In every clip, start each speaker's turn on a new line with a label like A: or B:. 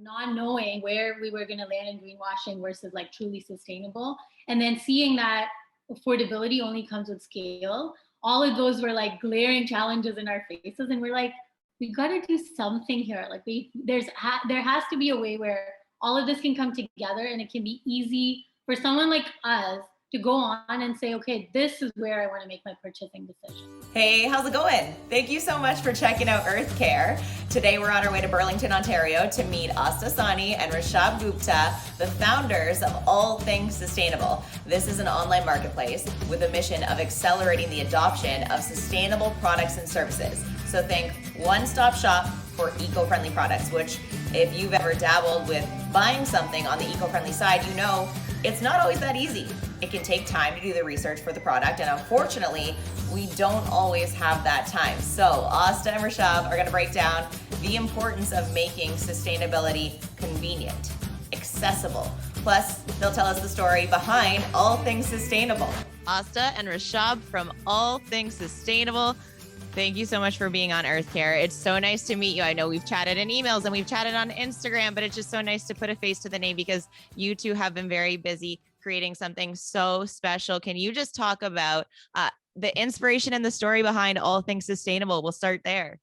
A: not knowing where we were going to land in greenwashing versus like truly sustainable, and then seeing that affordability only comes with scale. All of those were like glaring challenges in our faces, and we're like, we got to do something here. Like there has to be a way where all of this can come together, and it can be easy for someone like us to go on and say, okay, this is where I want to make my purchasing decision.
B: Hey, how's it going? Thank you so much for checking out Earth Care. Today we're on our way to Burlington, Ontario to meet Asta Sani and Rishabh Gupta, the founders of All Things Sustainable. This is an online marketplace with a mission of accelerating the adoption of sustainable products and services. So think one-stop shop for eco-friendly products, which if you've ever dabbled with buying something on the eco-friendly side, you know it's not always that easy. It can take time to do the research for the product, and unfortunately, we don't always have that time. So Asta and Rishabh are gonna break down the importance of making sustainability convenient, accessible. Plus, they'll tell us the story behind All Things Sustainable. Asta and Rishabh from All Things Sustainable, thank you so much for being on Earth Care. It's so nice to meet you. I know we've chatted in emails and we've chatted on Instagram, but it's just so nice to put a face to the name because you two have been very busy creating something so special. Can you just talk about the inspiration and the story behind All Things Sustainable? We'll start there.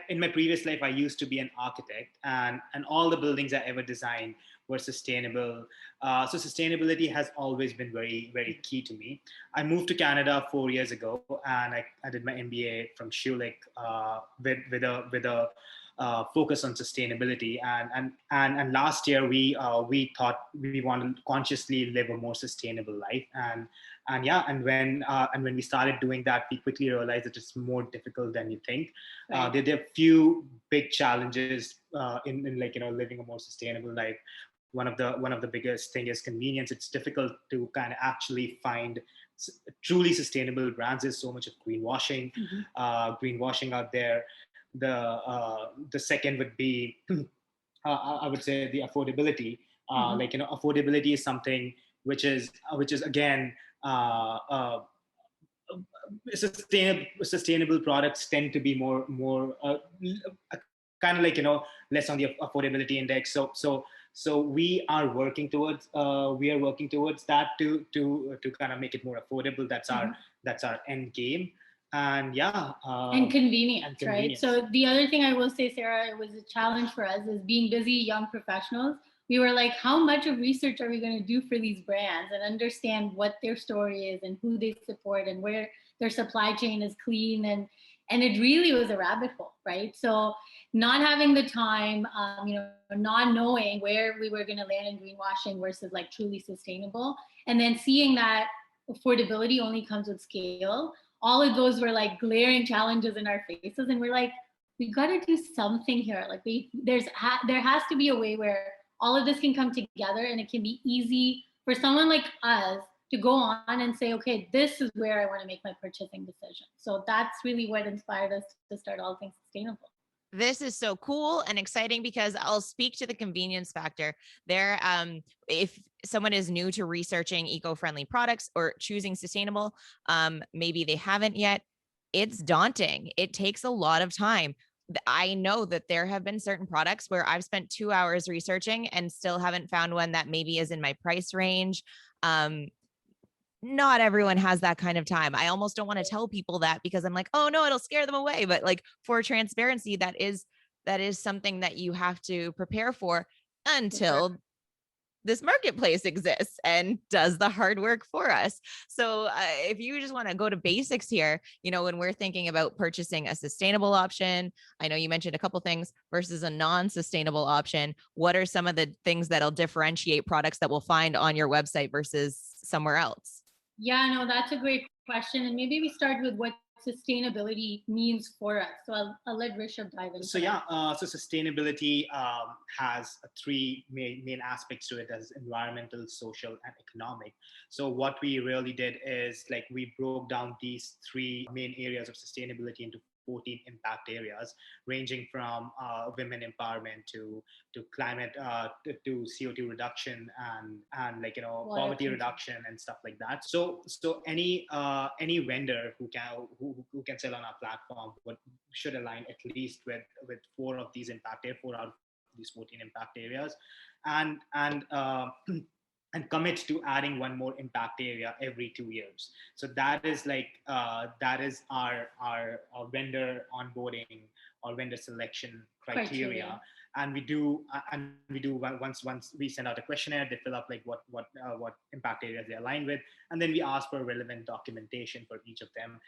C: In my previous life, I used to be an architect, and all the buildings I ever designed were sustainable. So sustainability has always been very, very key to me. I moved to Canada 4 years ago, and I did my MBA from Schulich with a focus on sustainability. And last year we thought we want to consciously live a more sustainable life. And when we started doing that, we quickly realized that it's more difficult than you think.
A: Right.
C: There are few big challenges in living a more sustainable life. One of the biggest thing is convenience. It's difficult to kind of actually find truly sustainable brands. There's so much of greenwashing out there. The second would be I would say the affordability. Affordability is something which is again sustainable products tend to be more kind of less on the affordability index. So we are working towards that to kind of make it more affordable. That's our end game. And
A: and convenience, right? So the other thing I will say, Sarah, it was a challenge for us is being busy young professionals. We were like, how much of research are we going to do for these brands and understand what their story is and who they support and where their supply chain is clean, and it really was a rabbit hole, right? So not having the time, not knowing where we were going to land in greenwashing versus like truly sustainable, and then seeing that affordability only comes with scale. All of those were like glaring challenges in our faces, and we're like, we got to do something here. Like there has to be a way where all of this can come together, and it can be easy for someone like us to go on and say, okay, this is where I want to make my purchasing decision. So that's really what inspired us to start All Things Sustainable.
B: This is so cool and exciting because I'll speak to the convenience factor there. If someone is new to researching eco-friendly products or choosing sustainable, maybe they haven't yet, it's daunting. It takes a lot of time. I know that there have been certain products where I've spent 2 hours researching and still haven't found one that maybe is in my price range. Not everyone has that kind of time. I almost don't want to tell people that because I'm like, oh no, it'll scare them away. But like for transparency, that is something that you have to prepare for until this marketplace exists and does the hard work for us. So if you just want to go to basics here, when we're thinking about purchasing a sustainable option, I know you mentioned a couple things versus a non-sustainable option. What are some of the things that'll differentiate products that we'll find on your website versus somewhere else?
A: Yeah, no, that's a great question. And maybe we start with what sustainability means for us. So I'll let Rishabh dive into that.
C: So sustainability has three main aspects to it, as environmental, social, and economic. So what we really did is we broke down these three main areas of sustainability into 14 impact areas, ranging from women empowerment to climate to CO2 reduction and poverty reduction and stuff like that. So any vendor who can sell on our platform should align at least with four of these impact areas, 4 out of these 14 impact areas, and and commit to adding one more impact area every 2 years. So that is that is our vendor onboarding or vendor selection criteria. And we do once we send out a questionnaire, they fill up like what impact areas they align with, and then we ask for relevant documentation for each of them,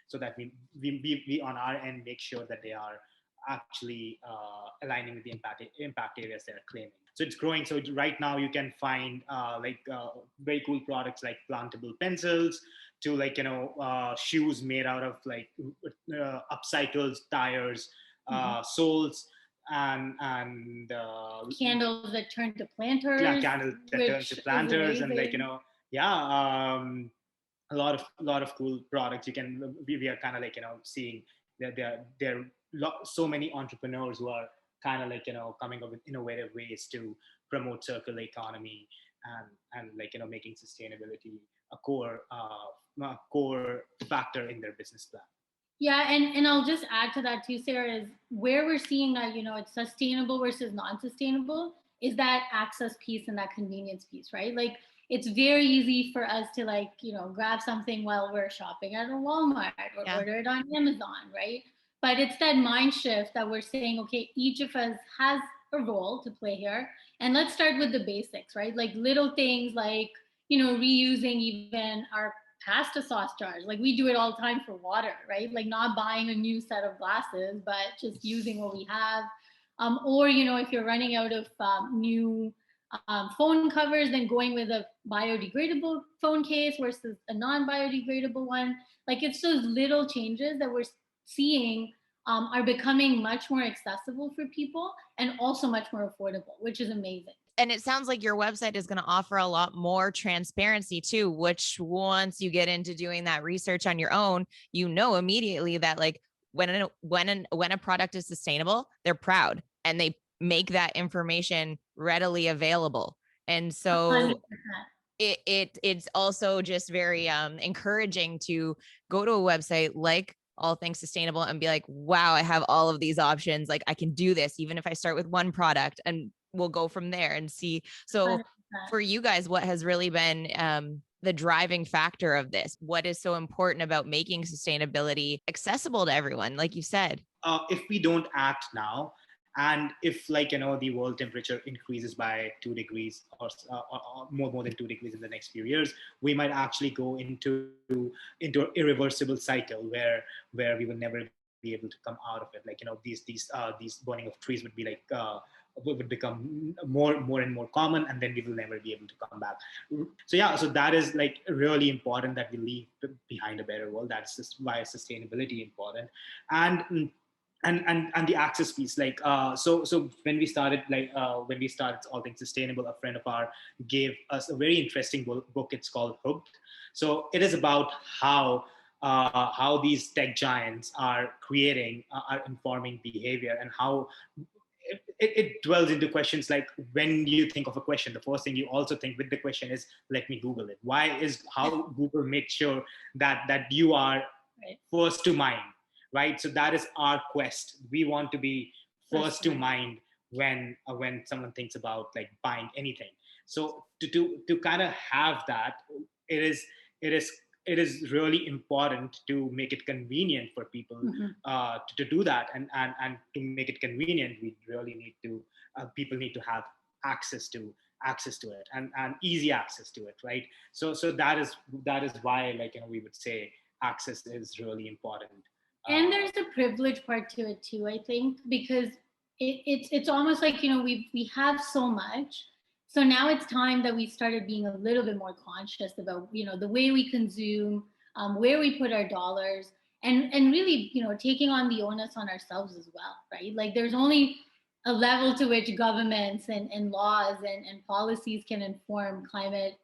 C: so that we on our end make sure that they are actually aligning with the impact areas they're claiming. So it's growing. So right now you can find very cool products like plantable pencils, to shoes made out of upcycled tires, soles, and
A: candles that turn to planters.
C: Candles that turn to planters, and a lot of cool products. We are kind of seeing that there are so many entrepreneurs who are kind of coming up with innovative ways to promote circular economy, and making sustainability a core factor in their business plan.
A: Yeah, and I'll just add to that too, Sarah, is where we're seeing that it's sustainable versus non-sustainable is that access piece and that convenience piece, right? Like, it's very easy for us to grab something while we're shopping at a Walmart or order it on Amazon, right? But it's that mind shift that we're saying, okay, each of us has a role to play here. And let's start with the basics, right? Like little things like, reusing even our pasta sauce jars. Like we do it all the time for water, right? Like not buying a new set of glasses, but just using what we have. Or, if you're running out of new phone covers, then going with a biodegradable phone case versus a non-biodegradable one. Like it's those little changes that we're seeing are becoming much more accessible for people and also much more affordable, which is amazing.
B: And it sounds like your website is going to offer a lot more transparency too, which once you get into doing that research on your own, immediately that when a product is sustainable, they're proud and they make that information readily available. And so 100%. It's also just very encouraging to go to a website like All Things Sustainable and be like, wow, I have all of these options. Like I can do this, even if I start with one product, and we'll go from there and see. So 100%. For you guys, what has really been the driving factor of this? What is so important about making sustainability accessible to everyone? Like you said,
C: if we don't act now, and if the world temperature increases by 2 degrees or more than 2 degrees in the next few years, we might actually go into an irreversible cycle where we will never be able to come out of it. These burning of trees would become more and more common, and then we will never be able to come back. So that is really important that we leave behind a better world. That's just why sustainability important. And the access piece, so when we started All Things Sustainable, a friend of ours gave us a very interesting book. It's called Hooked. So it is about how these tech giants are informing behavior, and how it dwells into questions like, when you think of a question, the first thing you also think with the question is, let me Google it. How Google makes sure that you are first to mind. Right, so that is our quest. We want to be first to mind when someone thinks about buying anything. So to kind of have that, it is really important to make it convenient for people to do that, and to make it convenient, we really need to people need to have access to it, and easy access to it, right? So that is why we would say access is really important.
A: And there's a privilege part to it too, I think, because it's almost like, we have so much. So now it's time that we started being a little bit more conscious about, the way we consume, where we put our dollars, and really, taking on the onus on ourselves as well, right? Like there's only a level to which governments and laws and policies can inform climate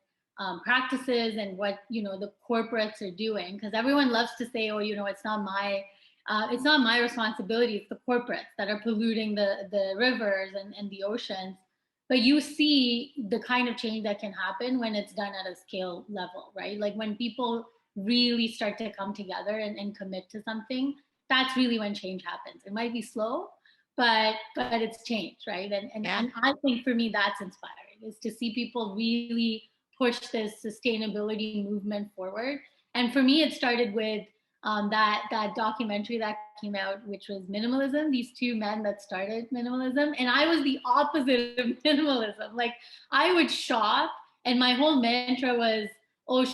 A: practices and what the corporates are doing, because everyone loves to say, oh, it's not my responsibility, it's the corporates that are polluting the rivers and the oceans. But you see the kind of change that can happen when it's done at a scale level, right? Like when people really start to come together and commit to something, that's really when change happens. It might be slow, but it's changed, right? And I think for me that's inspiring, is to see people really push this sustainability movement forward. And for me, it started with that documentary that came out, which was minimalism. These two men that started minimalism, and I was the opposite of minimalism. Like I would shop, and my whole mantra was, oh,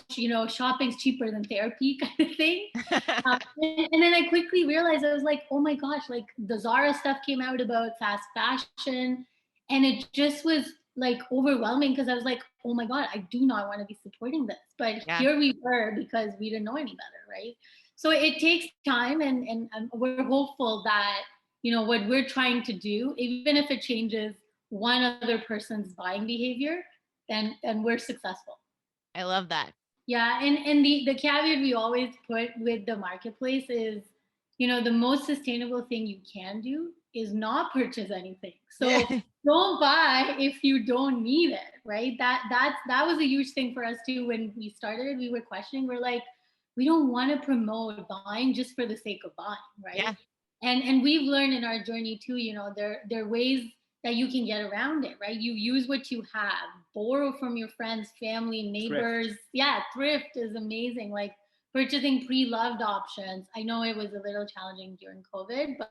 A: shopping's cheaper than therapy, kind of thing. And then I quickly realized, I was like, oh my gosh, like the Zara stuff came out about fast fashion, and it just was like overwhelming, because I was like, oh my God, I do not want to be supporting this. But here we were, because we didn't know any better, right? So it takes time, and we're hopeful that, what we're trying to do, even if it changes one other person's buying behavior, then we're successful.
B: I love that.
A: Yeah, and the caveat we always put with the marketplace is, the most sustainable thing you can do is not purchase anything. So don't buy if you don't need it, right? That was a huge thing for us too. When we started, we were questioning. We're like, we don't want to promote buying just for the sake of buying, right?
B: Yeah.
A: And we've learned in our journey too, there are ways that you can get around it, right? You use what you have, borrow from your friends, family, neighbors. Thrift. Yeah, thrift is amazing. Like purchasing pre-loved options. I know it was a little challenging during COVID, but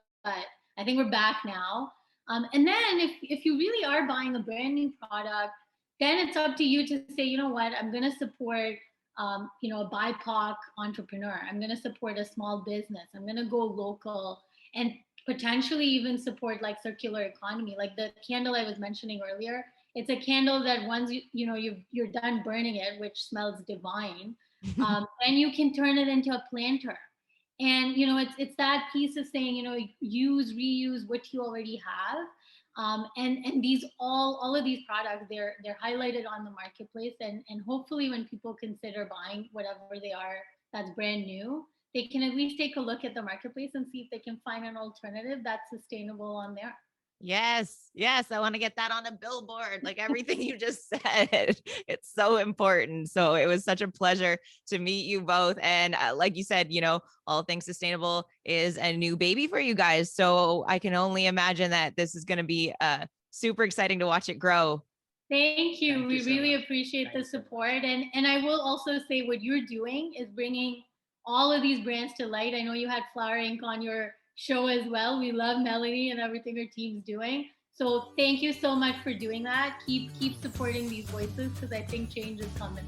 A: I think we're back now. And then if you really are buying a brand new product, then it's up to you to say, you know what, I'm going to support, a BIPOC entrepreneur. I'm going to support a small business. I'm going to go local, and potentially even support like circular economy. Like the candle I was mentioning earlier, it's a candle that once you're done burning it, which smells divine, and you can turn it into a planter. And it's that piece of saying, use, reuse what you already have. And these all of these products, they're highlighted on the marketplace, and hopefully when people consider buying whatever they are that's brand new, they can at least take a look at the marketplace and see if they can find an alternative that's sustainable on there.
B: Yes. I want to get that on a billboard, like everything you just said. It's so important. So it was such a pleasure to meet you both. And like you said, All Things Sustainable is a new baby for you guys. So I can only imagine that this is going to be super exciting to watch it grow.
A: Thank you. We really appreciate the support. And I will also say, what you're doing is bringing all of these brands to light. I know you had Flower Inc. on your show as well. We love Melanie and everything her team's doing. So thank you so much for doing that. Keep supporting these voices, because I think change is coming.